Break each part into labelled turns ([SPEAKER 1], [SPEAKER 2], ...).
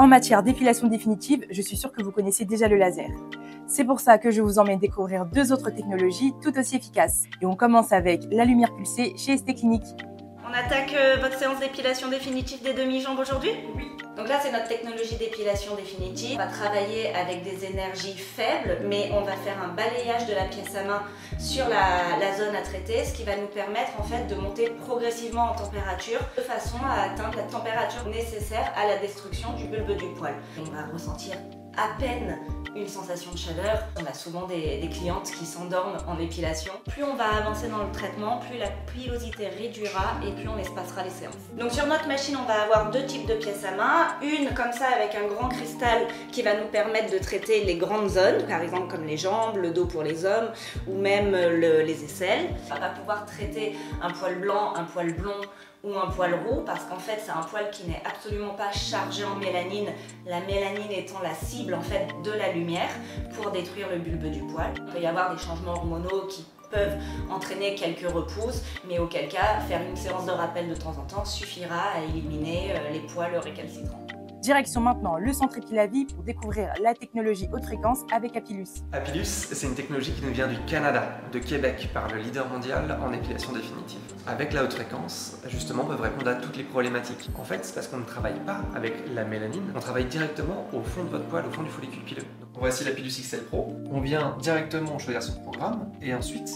[SPEAKER 1] En matière d'épilation définitive, je suis sûre que vous connaissez déjà le laser. C'est pour ça que je vous emmène découvrir deux autres technologies tout aussi efficaces. Et on commence avec la lumière pulsée chez ST Clinique.
[SPEAKER 2] On attaque votre séance d'épilation définitive des demi-jambes aujourd'hui?
[SPEAKER 1] Oui.
[SPEAKER 2] Donc là, c'est notre technologie d'épilation définitive. On va travailler avec des énergies faibles, mais on va faire un balayage de la pièce à main sur la zone à traiter, ce qui va nous permettre en fait de monter progressivement en température de façon à atteindre la température nécessaire à la destruction du bulbe du poil. On va ressentir à peine une sensation de chaleur. On a souvent des clientes qui s'endorment en épilation. Plus on va avancer dans le traitement, plus la pilosité réduira et plus on espacera les séances. Donc sur notre machine, on va avoir deux types de pièces à main. Une comme ça avec un grand cristal qui va nous permettre de traiter les grandes zones, par exemple comme les jambes, le dos pour les hommes ou même les aisselles. On va pouvoir traiter un poil blanc, un poil blond ou un poil roux parce qu'en fait c'est un poil qui n'est absolument pas chargé en mélanine, la mélanine étant la cible en fait de la lumière pour détruire le bulbe du poil. Il peut y avoir des changements hormonaux qui peuvent entraîner quelques repousses, mais auquel cas faire une séance de rappel de temps en temps suffira à éliminer les poils récalcitrants.
[SPEAKER 1] Direction maintenant le centre Epilavie pour découvrir la technologie haute fréquence avec Apilus.
[SPEAKER 3] Apilus, c'est une technologie qui nous vient du Canada, de Québec, par le leader mondial en épilation définitive. Avec la haute fréquence, justement, peuvent répondre à toutes les problématiques. En fait, c'est parce qu'on ne travaille pas avec la mélanine, on travaille directement au fond de votre poil, au fond du follicule pileux. Donc, voici l'Apilus XL Pro. On vient directement choisir son programme et ensuite,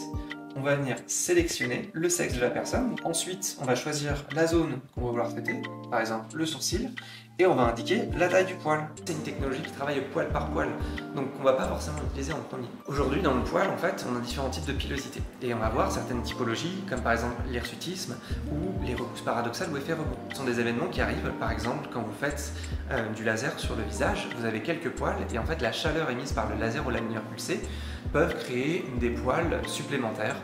[SPEAKER 3] on va venir sélectionner le sexe de la personne. Ensuite, on va choisir la zone qu'on va vouloir traiter, par exemple le sourcil, et on va indiquer la taille du poil. C'est une technologie qui travaille poil par poil, donc on ne va pas forcément l'utiliser en premier. Aujourd'hui, dans le poil, en fait, on a différents types de pilosité. Et on va voir certaines typologies, comme par exemple l'hirsutisme ou les repousses paradoxales ou effets rebond. Ce sont des événements qui arrivent, par exemple, quand vous faites du laser sur le visage, vous avez quelques poils, et en fait, la chaleur émise par le laser ou la lumière pulsée peuvent créer des poils supplémentaires,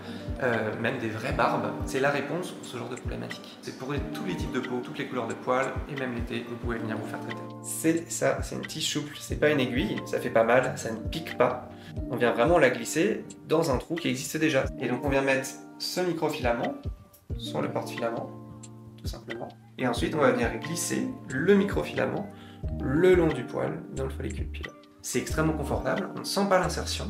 [SPEAKER 3] même des vraies barbes. C'est la réponse pour ce genre de problématique. C'est pour tous les types de peau, toutes les couleurs de poils, et même l'été, vous pouvez venir vous faire traiter. C'est ça, c'est une tige souple, c'est pas une aiguille, ça fait pas mal, ça ne pique pas. On vient vraiment la glisser dans un trou qui existe déjà. Et donc on vient mettre ce microfilament sur le porte-filament, tout simplement. Et ensuite on va venir glisser le microfilament le long du poil dans le follicule pileux. C'est extrêmement confortable, on ne sent pas l'insertion.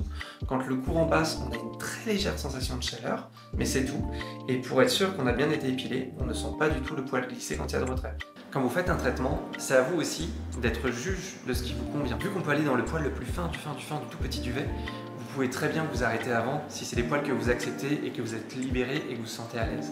[SPEAKER 3] Quand le courant passe, on a une très légère sensation de chaleur, mais c'est tout. Et pour être sûr qu'on a bien été épilé, on ne sent pas du tout le poil glisser quand il y a de retrait. Quand vous faites un traitement, c'est à vous aussi d'être juge de ce qui vous convient. Vu qu'on peut aller dans le poil le plus fin, du tout petit duvet, vous pouvez très bien vous arrêter avant si c'est des poils que vous acceptez et que vous êtes libéré et que vous vous sentez à l'aise.